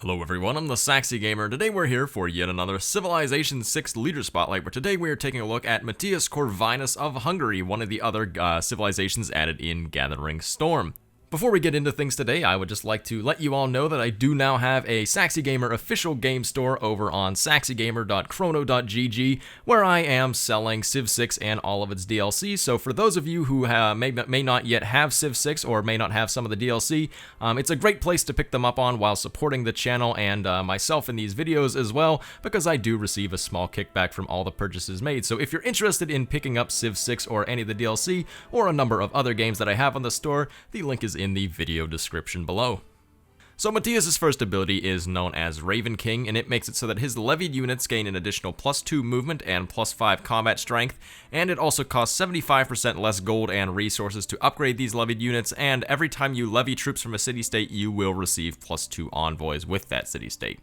Hello everyone, I'm the Saxy Gamer, and today we're here for yet another Civilization 6 Leader Spotlight, where today we are taking a look at Matthias Corvinus of Hungary, one of the other civilizations added in Gathering Storm. Before we get into things today, I would just like to let you all know that I do now have a Saxy Gamer official game store over on saxygamer.chrono.gg, where I am selling Civ 6 and all of its DLC. So for those of you who may not yet have Civ 6 or may not have some of the DLC, it's a great place to pick them up on while supporting the channel and myself in these videos as well, because I do receive a small kickback from all the purchases made. So if you're interested in picking up Civ 6 or any of the DLC, or a number of other games that I have on the store, the link is in the video description below. So Matthias' first ability is known as Raven King, and it makes it so that his levied units gain an additional +2 movement and +5 combat strength, and it also costs 75% less gold and resources to upgrade these levied units, and every time you levy troops from a city-state, you will receive +2 envoys with that city-state.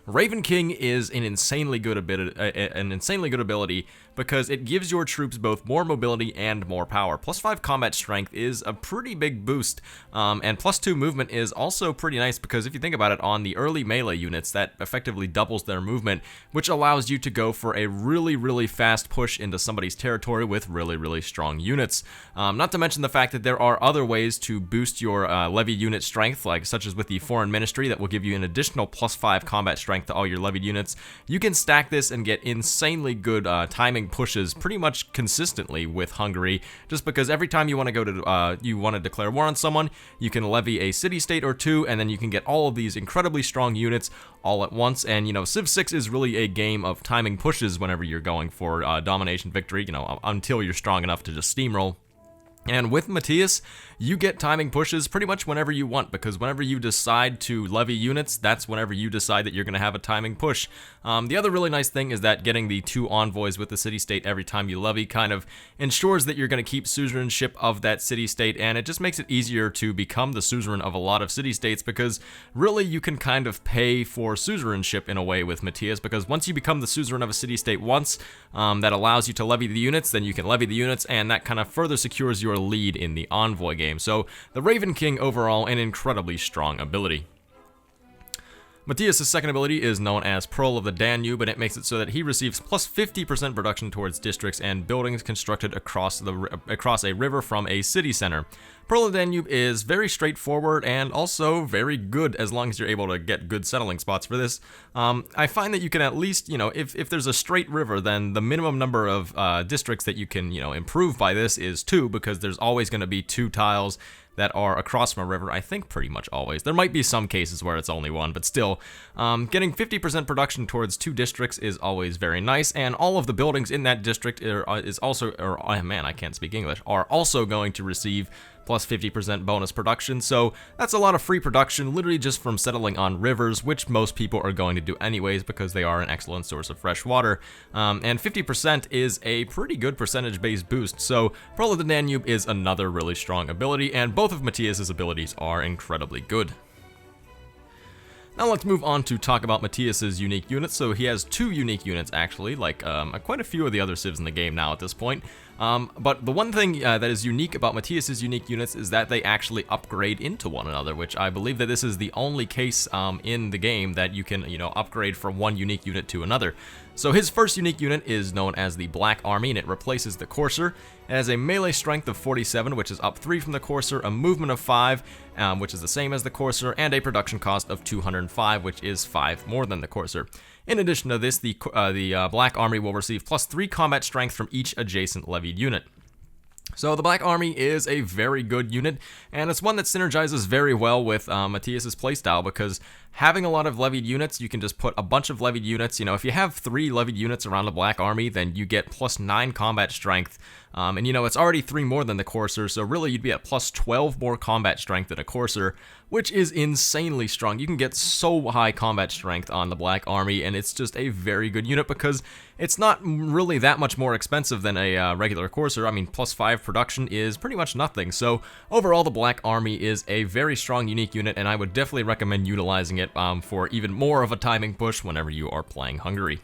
Raven King is an insanely good ability because it gives your troops both more mobility and more power. +5 combat strength is a pretty big boost, and +2 movement is also pretty nice because if you think about it, on the early melee units, that effectively doubles their movement, which allows you to go for a really fast push into somebody's territory with really strong units. Not to mention the fact that there are other ways to boost your levy unit strength, such as with the Foreign Ministry, that will give you an additional +5 combat strength to all your levied units. You can stack this and get insanely good timing pushes pretty much consistently with Hungary, just because every time you want to go to you want to declare war on someone, you can levy a city-state or two, and then you can get all of these incredibly strong units all at once. And Civ 6 is really a game of timing pushes whenever you're going for domination victory, until you're strong enough to just steamroll. And with Matthias, you get timing pushes pretty much whenever you want, because whenever you decide to levy units, that's whenever you decide that you're going to have a timing push. The other really nice thing is that getting the 2 envoys with the city-state every time you levy kind of ensures that you're going to keep suzerainship of that city-state, and it just makes it easier to become the suzerain of a lot of city-states, because really you can kind of pay for suzerainship in a way with Matthias, because once you become the suzerain of a city-state once, that allows you to levy the units, then you can levy the units, and that kind of further secures your lead in the envoy game. So the Raven King overall an incredibly strong ability. Matthias' second ability is known as Pearl of the Danube, and it makes it so that he receives +50% production towards districts and buildings constructed across a river from a city center. Pearl of the Danube is very straightforward and also very good as long as you're able to get good settling spots for this. I find that you can at least, if there's a straight river, then the minimum number of districts that you can, improve by this is 2, because there's always going to be 2 tiles that are across from a river. I think pretty much always. There might be some cases where it's only 1, but still, getting 50% production towards 2 districts is always very nice, and all of the buildings in that district are also going to receive +50% bonus production, so that's a lot of free production, literally just from settling on rivers, which most people are going to do anyways because they are an excellent source of fresh water. And 50% is a pretty good percentage-based boost, so Pearl of the Danube is another really strong ability, and both of Matthias' abilities are incredibly good. Now let's move on to talk about Matthias' unique units. So he has 2 unique units actually, like quite a few of the other civs in the game now at this point. But the one thing that is unique about Matthias' unique units is that they actually upgrade into one another, which I believe that this is the only case in the game that you can, upgrade from one unique unit to another. So his first unique unit is known as the Black Army, and it replaces the Courser. It has a melee strength of 47, which is up 3 from the Courser, a movement of 5, which is the same as the Courser, and a production cost of 205, which is 5 more than the Courser. In addition to this, the Black Army will receive +3 combat strength from each adjacent levied unit. So the Black Army is a very good unit, and it's one that synergizes very well with Matthias' playstyle, because having a lot of levied units, you can just put a bunch of levied units. If you have 3 levied units around the Black Army, then you get +9 combat strength, and it's already 3 more than the Courser, so really you'd be at +12 more combat strength than a Courser, which is insanely strong. You can get so high combat strength on the Black Army, and it's just a very good unit because it's not really that much more expensive than a regular Courser. I mean, +5 production is pretty much nothing, so overall the Black Army is a very strong unique unit, and I would definitely recommend utilizing it for even more of a timing push whenever you are playing Hungary.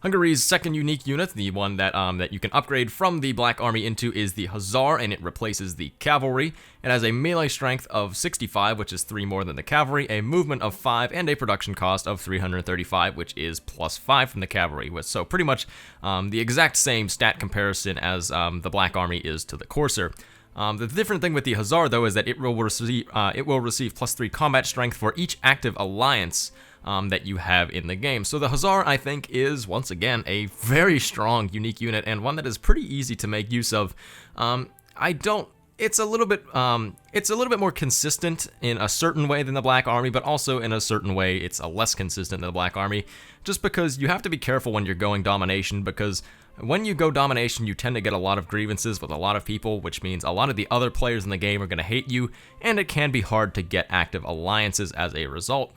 Hungary's second unique unit, the one that you can upgrade from the Black Army into, is the Hussar, and it replaces the cavalry. It has a melee strength of 65, which is 3 more than the cavalry, a movement of 5, and a production cost of 335, which is plus 5 from the cavalry. So pretty much the exact same stat comparison as the Black Army is to the Corsair. The different thing with the Hussar, though, is that it will receive plus 3 combat strength for each active alliance that you have in the game. So the Hussar, I think, is once again a very strong unique unit, and one that is pretty easy to make use of. It's a little bit more consistent in a certain way than the Black Army, but also in a certain way it's a less consistent than the Black Army, just because you have to be careful when you're going domination, because when you go domination, you tend to get a lot of grievances with a lot of people, which means a lot of the other players in the game are going to hate you, and it can be hard to get active alliances as a result.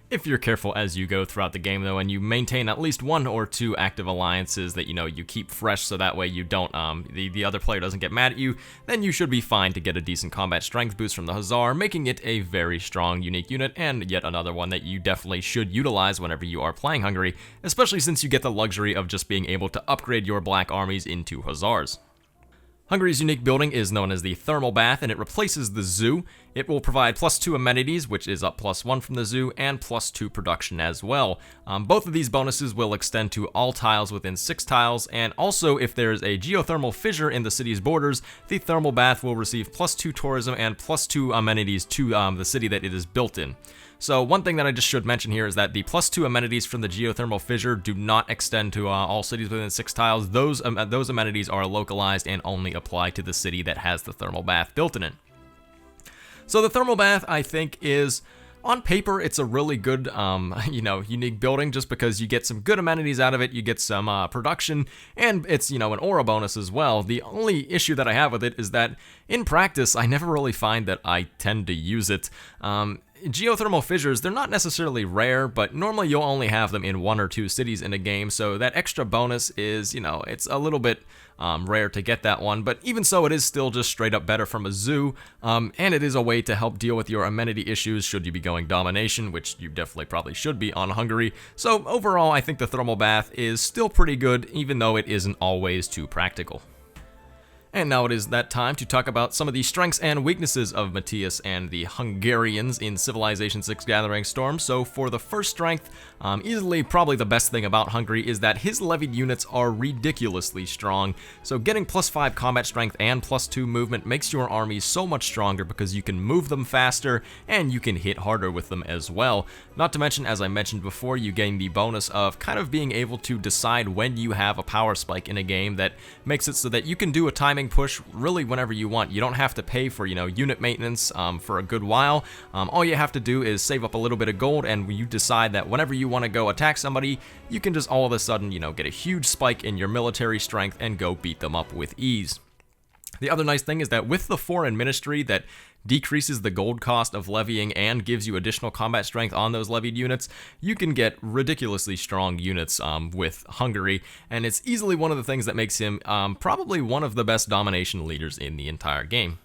If you're careful as you go throughout the game, though, and you maintain at least 1 or 2 active alliances that, you keep fresh, so that way you don't, the other player doesn't get mad at you, then you should be fine to get a decent combat strength boost from the Hussar, making it a very strong unique unit, and yet another one that you definitely should utilize whenever you are playing Hungary, especially since you get the luxury of just being able to upgrade your Black Armies into Hussars. Hungary's unique building is known as the Thermal Bath, and it replaces the Zoo. It will provide plus 2 amenities, which is up plus 1 from the Zoo, and plus 2 production as well. Both of these bonuses will extend to all tiles within 6 tiles, and also if there's a geothermal fissure in the city's borders, the Thermal Bath will receive plus 2 tourism and plus 2 amenities to the city that it is built in. So one thing that I just should mention here is that the plus 2 amenities from the geothermal fissure do not extend to all cities within 6 tiles. Those amenities are localized and only apply to the city that has the thermal bath built in it. So the thermal bath, I think, is, on paper, it's a really good, unique building, just because you get some good amenities out of it, you get some production, and it's, an aura bonus as well. The only issue that I have with it is that, in practice, I never really find that I tend to use it. Geothermal fissures, they're not necessarily rare, but normally you'll only have them in 1 or 2 cities in a game, so that extra bonus is, it's a little bit rare to get that one, but even so, it is still just straight up better from a zoo, and it is a way to help deal with your amenity issues should you be going domination, which you definitely probably should be on Hungary. So overall, I think the thermal bath is still pretty good, even though it isn't always too practical. And now it is that time to talk about some of the strengths and weaknesses of Matthias and the Hungarians in Civilization 6 Gathering Storm. So for the first strength, easily probably the best thing about Hungary is that his levied units are ridiculously strong. So getting plus 5 combat strength and plus 2 movement makes your armies so much stronger because you can move them faster and you can hit harder with them as well. Not to mention, as I mentioned before, you gain the bonus of kind of being able to decide when you have a power spike in a game that makes it so that you can do a timing push really whenever you want. You don't have to pay for, unit maintenance for a good while. All you have to do is save up a little bit of gold, and you decide that whenever you want to go attack somebody, you can just all of a sudden, get a huge spike in your military strength and go beat them up with ease. The other nice thing is that with the foreign ministry that decreases the gold cost of levying and gives you additional combat strength on those levied units, you can get ridiculously strong units with Hungary, and it's easily one of the things that makes him probably one of the best domination leaders in the entire game.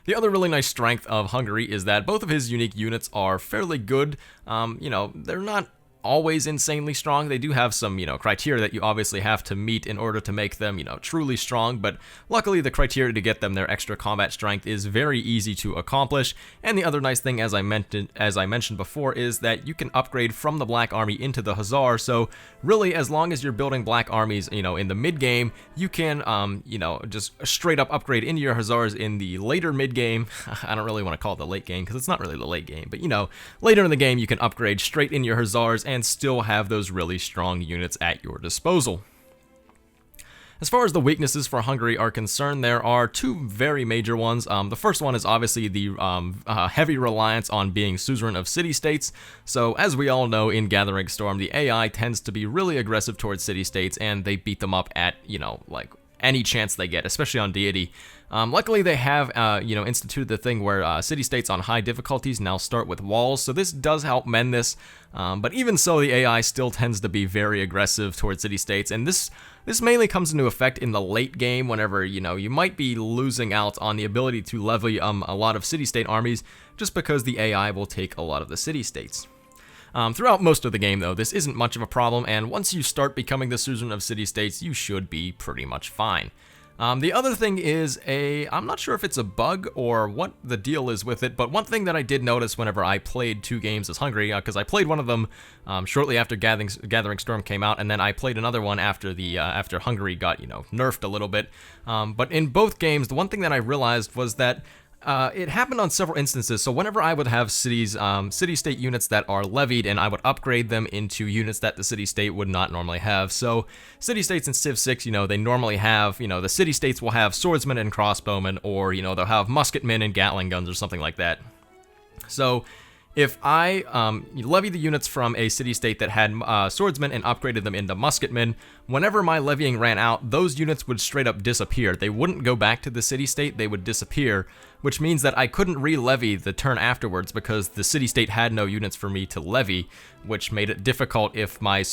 The other really nice strength of Hungary is that both of his unique units are fairly good. They're not always insanely strong. They do have some, criteria that you obviously have to meet in order to make them, truly strong, but luckily the criteria to get them their extra combat strength is very easy to accomplish. And the other nice thing, as I mentioned before, is that you can upgrade from the Black Army into the Hussar. So really, as long as you're building Black Armies, in the mid game, you can, just straight up upgrade into your Hussars in the later mid game. I don't really want to call it the late game because it's not really the late game, but later in the game you can upgrade straight in your Hussars and still have those really strong units at your disposal. As far as the weaknesses for Hungary are concerned, there are 2 very major ones. The first one is obviously the heavy reliance on being suzerain of city-states. So as we all know, in Gathering Storm, the AI tends to be really aggressive towards city-states, and they beat them up at, any chance they get, especially on deity. Luckily, they have, instituted the thing where city-states on high difficulties now start with walls, so this does help mend this. But even so, the AI still tends to be very aggressive towards city-states, and this mainly comes into effect in the late game whenever, you might be losing out on the ability to levy a lot of city-state armies just because the AI will take a lot of the city-states. Throughout most of the game, though, this isn't much of a problem, and once you start becoming the suzerain of city-states, you should be pretty much fine. The other thing is I'm not sure if it's a bug or what the deal is with it, but one thing that I did notice whenever I played 2 games as Hungary, because I played one of them shortly after Gathering Storm came out, and then I played another one after after Hungary got, nerfed a little bit. But in both games, the one thing that I realized was that it happened on several instances. So whenever I would have city-state units that are levied, and I would upgrade them into units that the city-state would not normally have. So city-states in Civ 6, they normally have, the city-states will have swordsmen and crossbowmen, or, they'll have musketmen and Gatling guns or something like that. So if I levy the units from a city-state that had swordsmen and upgraded them into musketmen, whenever my levying ran out, those units would straight up disappear. They wouldn't go back to the city-state, they would disappear, which means that I couldn't re-levy the turn afterwards because the city-state had no units for me to levy, which made it difficult if my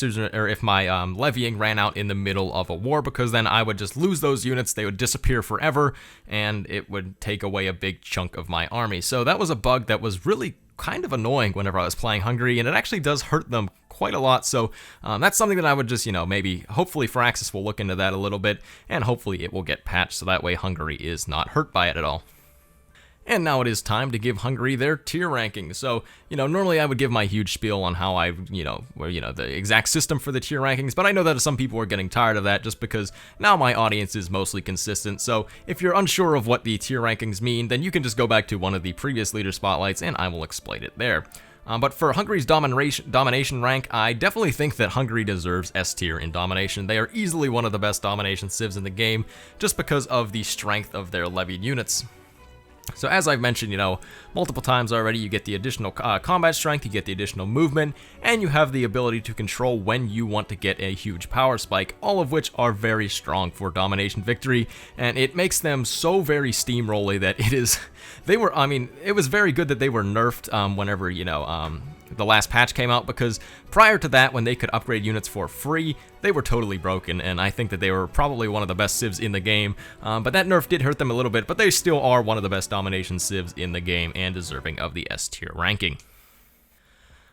levying ran out in the middle of a war, because then I would just lose those units, they would disappear forever, and it would take away a big chunk of my army. So that was a bug that was really kind of annoying whenever I was playing Hungary, and it actually does hurt them quite a lot. So that's something that I would just, maybe, hopefully Firaxis will look into that a little bit, and hopefully it will get patched so that way Hungary is not hurt by it at all. And now it is time to give Hungary their tier ranking. So, normally I would give my huge spiel on how the exact system for the tier rankings, but I know that some people are getting tired of that just because now my audience is mostly consistent. So if you're unsure of what the tier rankings mean, then you can just go back to one of the previous leader spotlights and I will explain it there. But for Hungary's domination rank, I definitely think that Hungary deserves S tier in domination. They are easily one of the best domination civs in the game, just because of the strength of their levied units. So as I've mentioned, multiple times already, you get the additional combat strength, you get the additional movement, and you have the ability to control when you want to get a huge power spike, all of which are very strong for domination victory, and it makes them so very steamrolly that it was very good that they were nerfed whenever, the last patch came out, because prior to that, when they could upgrade units for free, they were totally broken, and I think that they were probably one of the best civs in the game, but that nerf did hurt them a little bit, but they still are one of the best domination civs in the game and deserving of the S tier ranking.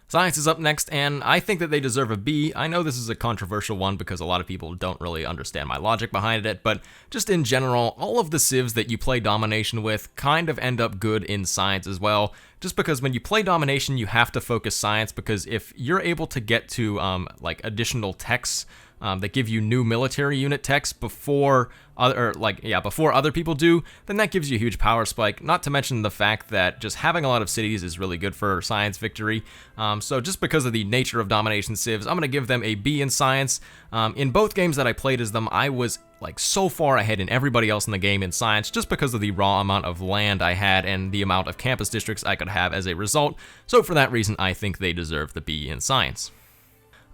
Science is up next, and I think that they deserve a B. I know this is a controversial one because a lot of people don't really understand my logic behind it, but just in general, all of the civs that you play domination with kind of end up good in science as well, just because when you play domination, you have to focus science, because if you're able to get to additional techs that give you new military unit techs before other people do, then that gives you a huge power spike, not to mention the fact that just having a lot of cities is really good for science victory. So just because of the nature of domination civs, I'm going to give them a B in science. In both games that I played as them, I was so far ahead in everybody else in the game in science, just because of the raw amount of land I had and the amount of campus districts I could have as a result. So for that reason, I think they deserve the B in science.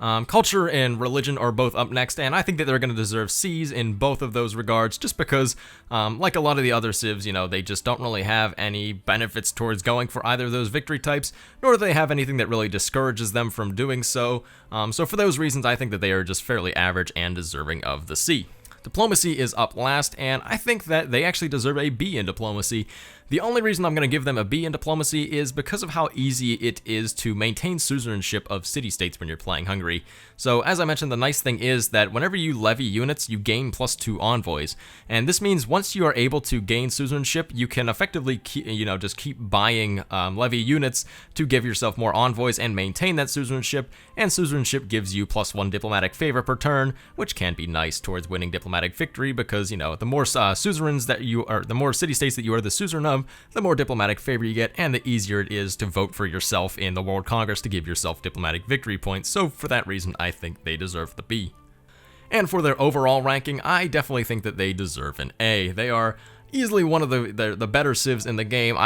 Culture and religion are both up next, and I think that they're going to deserve C's in both of those regards, just because, like a lot of the other civs, they just don't really have any benefits towards going for either of those victory types, nor do they have anything that really discourages them from doing so. So for those reasons, I think that they are just fairly average and deserving of the C. Diplomacy is up last, and I think that they actually deserve a B in diplomacy. The only reason I'm going to give them a B in diplomacy is because of how easy it is to maintain suzerainship of city-states when you're playing Hungary. So as I mentioned, the nice thing is that whenever you levy units, you gain +2 envoys. And this means once you are able to gain suzerainship, you can effectively just keep buying levy units to give yourself more envoys and maintain that suzerainship. And suzerainship gives you +1 diplomatic favor per turn, which can be nice towards winning diplomatic victory, because the more suzerains that you are, the more city-states that you are the suzerain of, the more diplomatic favor you get, and the easier it is to vote for yourself in the World Congress to give yourself diplomatic victory points. So for that reason, I think they deserve the B. And for their overall ranking, I definitely think that they deserve an A. They are easily one of the better civs in the game.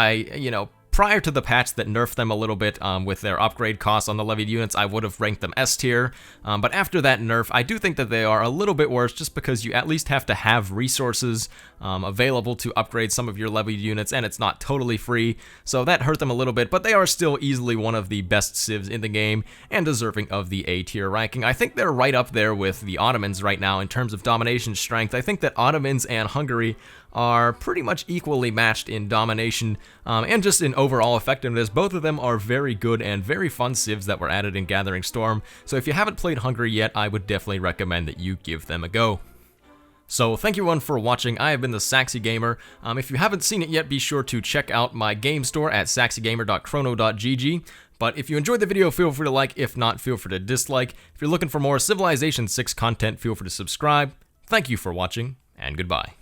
Prior to the patch that nerfed them a little bit with their upgrade costs on the levied units, I would have ranked them S tier, but after that nerf, I do think that they are a little bit worse, just because you at least have to have resources available to upgrade some of your levied units, and it's not totally free, so that hurt them a little bit, but they are still easily one of the best civs in the game, and deserving of the A tier ranking. I think they're right up there with the Ottomans right now in terms of domination strength. I think that Ottomans and Hungary are pretty much equally matched in domination and just in overall effectiveness. Both of them are very good and very fun civs that were added in Gathering Storm, so if you haven't played Hungary yet, I would definitely recommend that you give them a go. So thank you everyone for watching. I have been the Saxy Gamer. If you haven't seen it yet, be sure to check out my game store at saxygamer.chrono.gg. But if you enjoyed the video, feel free to like. If not, feel free to dislike. If you're looking for more Civilization 6 content, feel free to subscribe. Thank you for watching, and goodbye.